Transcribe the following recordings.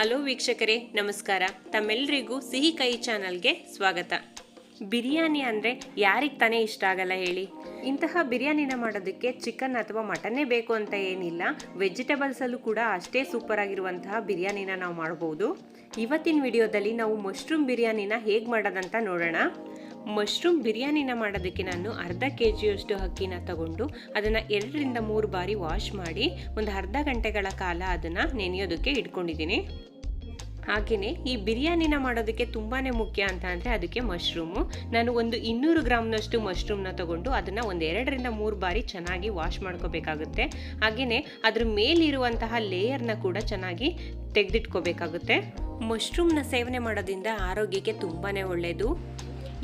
Hello ವೀಕ್ಷಕರೇ, ನಮಸ್ಕಾರ. ತಮ್ಮೆಲ್ಲರಿಗೂ ಸಿಹಿ ಕೈ ಚಾನಲ್ಗೆ ಸ್ವಾಗತ. ಬಿರಿಯಾನಿ ಅಂದರೆ ಯಾರಿಗೆ ತಾನೇ ಇಷ್ಟ ಆಗಲ್ಲ ಹೇಳಿ. ಇಂತಹ ಬಿರಿಯಾನಿನ ಮಾಡೋದಕ್ಕೆ ಚಿಕನ್ ಅಥವಾ ಮಟನ್ನೇ ಬೇಕು ಅಂತ ಏನಿಲ್ಲ, ವೆಜಿಟೇಬಲ್ಸಲ್ಲೂ ಕೂಡ ಅಷ್ಟೇ ಸೂಪರ್ ಆಗಿರುವಂತಹ ಬಿರಿಯಾನಿನ ನಾವು ಮಾಡ್ಬೋದು. ಇವತ್ತಿನ ವಿಡಿಯೋದಲ್ಲಿ ನಾವು ಮಶ್ರೂಮ್ ಬಿರಿಯಾನಿನ ಹೇಗೆ ಮಾಡೋದಂತ ನೋಡೋಣ. ಮಶ್ರೂಮ್ ಬಿರಿಯಾನಿನ ಮಾಡೋದಕ್ಕೆ ನಾನು ಅರ್ಧ ಕೆಜಿಯಷ್ಟು ಅಕ್ಕಿನ ತಗೊಂಡು ಅದನ್ನು 2-3 ಬಾರಿ ವಾಶ್ ಮಾಡಿ ಒಂದು ಅರ್ಧ ಗಂಟೆಗಳ ಕಾಲ ಅದನ್ನು ನೆನೆಯೋದಕ್ಕೆ ಇಟ್ಕೊಂಡಿದ್ದೀನಿ. ಹಾಗೆಯೇ ಈ ಬಿರಿಯಾನಿನ ಮಾಡೋದಕ್ಕೆ ತುಂಬಾ ಮುಖ್ಯ ಅಂತ ಅಂದರೆ ಅದಕ್ಕೆ ಮಶ್ರೂಮು. ನಾನು ಒಂದು 200 ಗ್ರಾಮ್ನಷ್ಟು ಮಶ್ರೂಮ್ನ ತಗೊಂಡು ಅದನ್ನು ಒಂದು 2-3 ಬಾರಿ ಚೆನ್ನಾಗಿ ವಾಶ್ ಮಾಡ್ಕೋಬೇಕಾಗುತ್ತೆ. ಹಾಗೆಯೇ ಅದ್ರ ಮೇಲಿರುವಂತಹ ಲೇಯರ್ನ ಕೂಡ ಚೆನ್ನಾಗಿ ತೆಗೆದಿಟ್ಕೋಬೇಕಾಗುತ್ತೆ. ಮಶ್ರೂಮ್ನ ಸೇವನೆ ಮಾಡೋದ್ರಿಂದ ಆರೋಗ್ಯಕ್ಕೆ ತುಂಬಾ ಒಳ್ಳೆಯದು.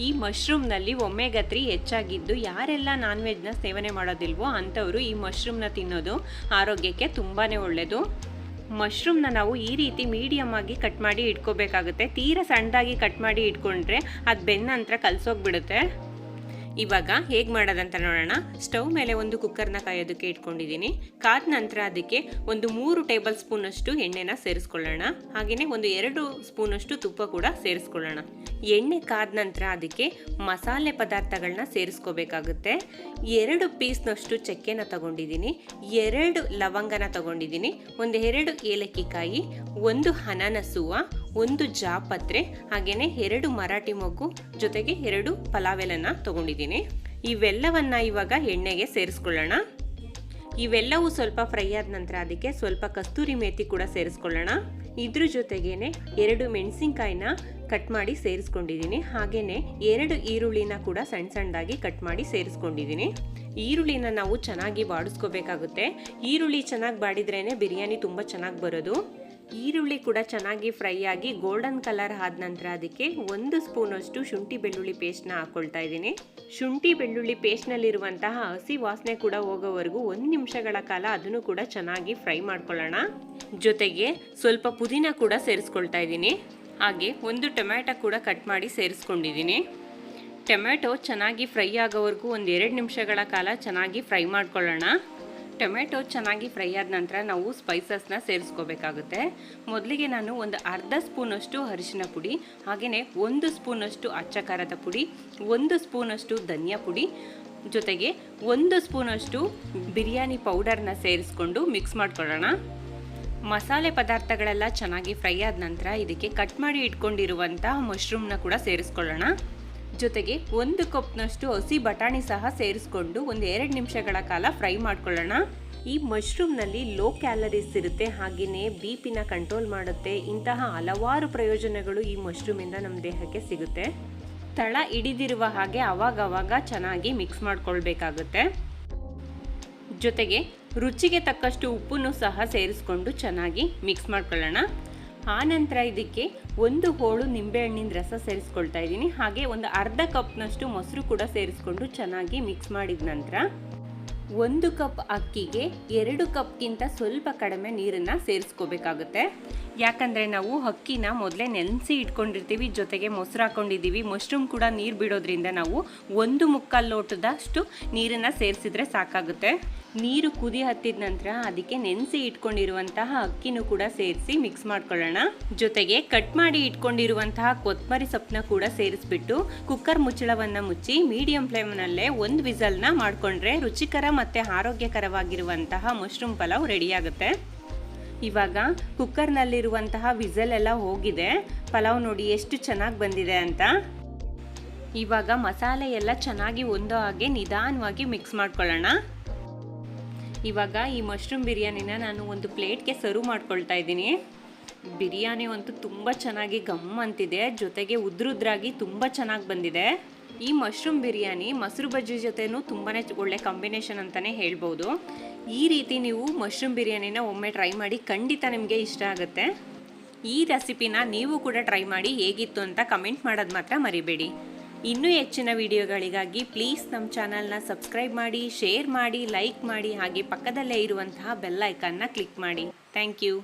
ಈ ಮಶ್ರೂಮ್ನಲ್ಲಿ ಒಮೆಗಾ 3 ಹೆಚ್ಚಾಗಿದ್ದು ಯಾರೆಲ್ಲ ನಾನ್ ವೆಜ್ನ ಸೇವನೆ ಮಾಡೋದಿಲ್ವೋ ಅಂಥವರು ಈ ಮಶ್ರೂಮ್ನ ತಿನ್ನೋದು ಆರೋಗ್ಯಕ್ಕೆ ತುಂಬಾ ಒಳ್ಳೆಯದು. ಮಶ್ರೂಮ್ನ ನಾವು ಈ ರೀತಿ ಮೀಡಿಯಮ್ ಆಗಿ ಕಟ್ ಮಾಡಿ ಇಟ್ಕೋಬೇಕಾಗುತ್ತೆ. ತೀರಾ ಸಣ್ಣದಾಗಿ ಕಟ್ ಮಾಡಿ ಇಟ್ಕೊಂಡ್ರೆ ಅದು ಬೆನ್ನ ನಂತರ ಕಲಸೋಗ್ಬಿಡುತ್ತೆ. ಇವಾಗ ಹೇಗೆ ಮಾಡೋದಂತ ನೋಡೋಣ. ಸ್ಟವ್ ಮೇಲೆ ಒಂದು ಕುಕ್ಕರ್ನ ಕಾಯೋದಕ್ಕೆ ಇಟ್ಕೊಂಡಿದ್ದೀನಿ. ಕಾದ ನಂತರ ಅದಕ್ಕೆ ಒಂದು 3 ಟೇಬಲ್ ಸ್ಪೂನಷ್ಟು ಎಣ್ಣೆನ ಸೇರಿಸ್ಕೊಳ್ಳೋಣ. ಹಾಗೆಯೇ ಒಂದು 2 ಸ್ಪೂನಷ್ಟು ತುಪ್ಪ ಕೂಡ ಸೇರಿಸ್ಕೊಳ್ಳೋಣ. ಎಣ್ಣೆ ಕಾದ ನಂತರ ಅದಕ್ಕೆ ಮಸಾಲೆ ಪದಾರ್ಥಗಳನ್ನ ಸೇರಿಸ್ಕೋಬೇಕಾಗುತ್ತೆ. 2 ಪೀಸ್ನಷ್ಟು ಚಕ್ಕೆನ ತಗೊಂಡಿದ್ದೀನಿ, 2 ಲವಂಗನ ತಗೊಂಡಿದ್ದೀನಿ, ಒಂದು 2 ಏಲಕ್ಕಿ ಕಾಯಿ, 1 ಅನಾನಸುವ, 1 ಜಾಪತ್ರೆ, ಹಾಗೆಯೇ 2 ಮರಾಠಿ ಮೊಗ್ಗು, ಜೊತೆಗೆ 2 ಪಲಾವ್ ಎಲೆನ ತಗೊಂಡಿದ್ದೀನಿ. ಇವೆಲ್ಲವನ್ನ ಇವಾಗ ಎಣ್ಣೆಗೆ ಸೇರಿಸ್ಕೊಳ್ಳೋಣ. ಇವೆಲ್ಲವೂ ಸ್ವಲ್ಪ ಫ್ರೈ ಆದ ನಂತರ ಅದಕ್ಕೆ ಸ್ವಲ್ಪ ಕಸ್ತೂರಿ ಮೇಥಿ ಕೂಡ ಸೇರಿಸ್ಕೊಳ್ಳೋಣ. ಇದ್ರ ಜೊತೆಗೇನೆ 2 ಮೆಣಸಿನ್ಕಾಯಿನ ಕಟ್ ಮಾಡಿ ಸೇರಿಸ್ಕೊಂಡಿದ್ದೀನಿ. ಹಾಗೆಯೇ 2 ಈರುಳ್ಳಿನ ಕೂಡ ಸಣ್ಣದಾಗಿ ಕಟ್ ಮಾಡಿ ಸೇರಿಸ್ಕೊಂಡಿದ್ದೀನಿ. ಈರುಳ್ಳಿನ ನಾವು ಚೆನ್ನಾಗಿ ಬಾಡಿಸ್ಕೋಬೇಕಾಗುತ್ತೆ. ಈರುಳ್ಳಿ ಚೆನ್ನಾಗಿ ಬಾಡಿದ್ರೇ ಬಿರಿಯಾನಿ ತುಂಬ ಚೆನ್ನಾಗಿ ಬರೋದು. ಈರುಳ್ಳಿ ಕೂಡ ಚೆನ್ನಾಗಿ ಫ್ರೈ ಆಗಿ ಗೋಲ್ಡನ್ ಕಲರ್ ಆದ ನಂತರ ಅದಕ್ಕೆ 1 ಸ್ಪೂನಷ್ಟು ಶುಂಠಿ ಬೆಳ್ಳುಳ್ಳಿ ಪೇಸ್ಟ್ನ ಹಾಕ್ಕೊಳ್ತಾ ಇದ್ದೀನಿ. ಶುಂಠಿ ಬೆಳ್ಳುಳ್ಳಿ ಪೇಸ್ಟ್ನಲ್ಲಿರುವಂತಹ ಹಸಿ ವಾಸನೆ ಕೂಡ ಹೋಗೋವರೆಗೂ 1 ನಿಮಿಷಗಳ ಕಾಲ ಅದನ್ನು ಕೂಡ ಚೆನ್ನಾಗಿ ಫ್ರೈ ಮಾಡ್ಕೊಳ್ಳೋಣ. ಜೊತೆಗೆ ಸ್ವಲ್ಪ ಪುದೀನ ಕೂಡ ಸೇರಿಸ್ಕೊಳ್ತಾ ಇದ್ದೀನಿ. ಹಾಗೆ 1 ಟೊಮ್ಯಾಟೊ ಕೂಡ ಕಟ್ ಮಾಡಿ ಸೇರಿಸ್ಕೊಂಡಿದ್ದೀನಿ. ಟೊಮ್ಯಾಟೊ ಚೆನ್ನಾಗಿ ಫ್ರೈ ಆಗೋವರೆಗೂ ಒಂದು 2 ನಿಮಿಷಗಳ ಕಾಲ ಚೆನ್ನಾಗಿ ಫ್ರೈ ಮಾಡ್ಕೊಳ್ಳೋಣ. ಟೊಮೆಟೊ ಚೆನ್ನಾಗಿ ಫ್ರೈ ಆದ ನಂತರ ನಾವು ಸ್ಪೈಸಸ್ನ ಸೇರಿಸ್ಕೋಬೇಕಾಗುತ್ತೆ. ಮೊದಲಿಗೆ ನಾನು ಒಂದು ಅರ್ಧ ಸ್ಪೂನಷ್ಟು ಅರಿಶಿನ ಪುಡಿ, ಹಾಗೆಯೇ 1 ಸ್ಪೂನಷ್ಟು ಅಚ್ಚ ಖಾರದ ಪುಡಿ, 1 ಸ್ಪೂನಷ್ಟು ಧನಿಯಾ ಪುಡಿ, ಜೊತೆಗೆ 1 ಸ್ಪೂನಷ್ಟು ಬಿರಿಯಾನಿ ಪೌಡರ್ನ ಸೇರಿಸ್ಕೊಂಡು ಮಿಕ್ಸ್ ಮಾಡ್ಕೊಳ್ಳೋಣ. ಮಸಾಲೆ ಪದಾರ್ಥಗಳೆಲ್ಲ ಚೆನ್ನಾಗಿ ಫ್ರೈ ಆದ ನಂತರ ಇದಕ್ಕೆ ಕಟ್ ಮಾಡಿ ಇಟ್ಕೊಂಡಿರುವಂತಹ ಮಶ್ರೂಮ್ನ ಕೂಡ ಸೇರಿಸ್ಕೊಳ್ಳೋಣ. ಜೊತೆಗೆ 1 ಕಪ್ನಷ್ಟು ಹಸಿ ಬಟಾಣಿ ಸಹ ಸೇರಿಸ್ಕೊಂಡು ಒಂದು 2 ನಿಮಿಷಗಳ ಕಾಲ ಫ್ರೈ ಮಾಡ್ಕೊಳ್ಳೋಣ. ಈ ಮಶ್ರೂಮ್ನಲ್ಲಿ ಲೋ ಕ್ಯಾಲರೀಸ್ ಇರುತ್ತೆ, ಹಾಗೆಯೇ BP ಕಂಟ್ರೋಲ್ ಮಾಡುತ್ತೆ. ಇಂತಹ ಹಲವಾರು ಪ್ರಯೋಜನಗಳು ಈ ಮಶ್ರೂಮಿಂದ ನಮ್ಮ ದೇಹಕ್ಕೆ ಸಿಗುತ್ತೆ. ತಳ ಹಿಡಿದಿರುವ ಹಾಗೆ ಅವಾಗವಾಗ ಚೆನ್ನಾಗಿ ಮಿಕ್ಸ್ ಮಾಡ್ಕೊಳ್ಬೇಕಾಗುತ್ತೆ. ಜೊತೆಗೆ ರುಚಿಗೆ ತಕ್ಕಷ್ಟು ಉಪ್ಪನ್ನು ಸಹ ಸೇರಿಸ್ಕೊಂಡು ಚೆನ್ನಾಗಿ ಮಿಕ್ಸ್ ಮಾಡ್ಕೊಳ್ಳೋಣ. ಆನಂತರ ಇದಕ್ಕೆ 1 ಹೋಳು ನಿಂಬೆಹಣ್ಣಿನ ರಸ ಸೇರಿಸ್ಕೊಳ್ತಾ ಇದ್ದೀನಿ. ಹಾಗೆ ಒಂದು ಅರ್ಧ ಕಪ್ನಷ್ಟು ಮೊಸರು ಕೂಡ ಸೇರಿಸ್ಕೊಂಡು ಚೆನ್ನಾಗಿ ಮಿಕ್ಸ್ ಮಾಡಿದ ನಂತರ 1 ಕಪ್ ಅಕ್ಕಿಗೆ 2 ಕಪ್ಗಿಂತ ಸ್ವಲ್ಪ ಕಡಿಮೆ ನೀರನ್ನು ಸೇರಿಸ್ಕೋಬೇಕಾಗುತ್ತೆ. ಯಾಕಂದರೆ ನಾವು ಅಕ್ಕಿನ ಮೊದಲೇ ನೆನೆಸಿ ಇಟ್ಕೊಂಡಿರ್ತೀವಿ, ಜೊತೆಗೆ ಮೊಸರು ಹಾಕ್ಕೊಂಡಿದ್ದೀವಿ. ಮಶ್ರೂಮ್ ಕೂಡ ನೀರು ಬಿಡೋದ್ರಿಂದ ನಾವು 1/4 ಲೋಟದಷ್ಟು ನೀರನ್ನು ಸೇರಿಸಿದ್ರೆ ಸಾಕಾಗುತ್ತೆ. ನೀರು ಕುದಿ ಹತ್ತಿದ ನಂತರ ಅದಕ್ಕೆ ನೆನೆಸಿ ಇಟ್ಕೊಂಡಿರುವಂತಹ ಅಕ್ಕಿನೂ ಕೂಡ ಸೇರಿಸಿ ಮಿಕ್ಸ್ ಮಾಡ್ಕೊಳ್ಳೋಣ. ಜೊತೆಗೆ ಕಟ್ ಮಾಡಿ ಇಟ್ಕೊಂಡಿರುವಂತಹ ಕೊತ್ತಂಬರಿ ಸೊಪ್ಪನ್ನ ಕೂಡ ಸೇರಿಸ್ಬಿಟ್ಟು ಕುಕ್ಕರ್ ಮುಚ್ಚಳವನ್ನು ಮುಚ್ಚಿ ಮೀಡಿಯಂ ಫ್ಲೇಮ್ನಲ್ಲೇ 1 ವಿಸಲ್ನ ಮಾಡಿಕೊಂಡ್ರೆ ರುಚಿಕರ ಮತ್ತು ಆರೋಗ್ಯಕರವಾಗಿರುವಂತಹ ಮಶ್ರೂಮ್ ಪಲಾವ್ ರೆಡಿಯಾಗುತ್ತೆ. ಇವಾಗ ಕುಕ್ಕರ್ನಲ್ಲಿರುವಂತಹ ವಿಸಲ್ ಎಲ್ಲ ಹೋಗಿದೆ. ಪಲಾವ್ ನೋಡಿ ಎಷ್ಟು ಚೆನ್ನಾಗಿ ಬಂದಿದೆ ಅಂತ. ಇವಾಗ ಮಸಾಲೆ ಎಲ್ಲ ಚೆನ್ನಾಗಿ ಒಂದೋ ಹಾಗೆ ನಿಧಾನವಾಗಿ ಮಿಕ್ಸ್ ಮಾಡ್ಕೊಳ್ಳೋಣ. ಇವಾಗ ಈ ಮಶ್ರೂಮ್ ಬಿರಿಯಾನಿನ ನಾನು ಒಂದು ಪ್ಲೇಟ್ಗೆ ಸರ್ವ್ ಮಾಡ್ಕೊಳ್ತಾ ಇದ್ದೀನಿ. ಬಿರಿಯಾನಿ ಅಂತೂ ತುಂಬ ಚೆನ್ನಾಗಿ ಗಮ್ ಅಂತಿದೆ, ಜೊತೆಗೆ ಉದ್ರುದ್ರಾಗಿ ತುಂಬ ಚೆನ್ನಾಗಿ ಬಂದಿದೆ. ಈ ಮಶ್ರೂಮ್ ಬಿರಿಯಾನಿ ಮೊಸರು ಬಜ್ಜಿ ಜೊತೆನೂ ತುಂಬಾ ಒಳ್ಳೆ ಕಾಂಬಿನೇಷನ್ ಅಂತಲೇ ಹೇಳ್ಬೋದು. ಈ ರೀತಿ ನೀವು ಮಶ್ರೂಮ್ ಬಿರಿಯಾನಿನ ಒಮ್ಮೆ ಟ್ರೈ ಮಾಡಿ, ಖಂಡಿತ ನಿಮಗೆ ಇಷ್ಟ ಆಗುತ್ತೆ. ಈ ರೆಸಿಪಿನ ನೀವು ಕೂಡ ಟ್ರೈ ಮಾಡಿ ಹೇಗಿತ್ತು ಅಂತ ಕಮೆಂಟ್ ಮಾಡೋದು ಮಾತ್ರ ಮರಿಬೇಡಿ. ಇನ್ನೂ ಹೆಚ್ಚಿನ ವಿಡಿಯೋಗಳಿಗಾಗಿ ಪ್ಲೀಸ್ ನಮ್ಮ ಚಾನಲ್ನ ಸಬ್ಸ್ಕ್ರೈಬ್ ಮಾಡಿ, ಶೇರ್ ಮಾಡಿ, ಲೈಕ್ ಮಾಡಿ, ಹಾಗೆ ಪಕ್ಕದಲ್ಲೇ ಇರುವಂತಹ ಬೆಲ್ ಐಕಾನ್ನ ಕ್ಲಿಕ್ ಮಾಡಿ. Thank you.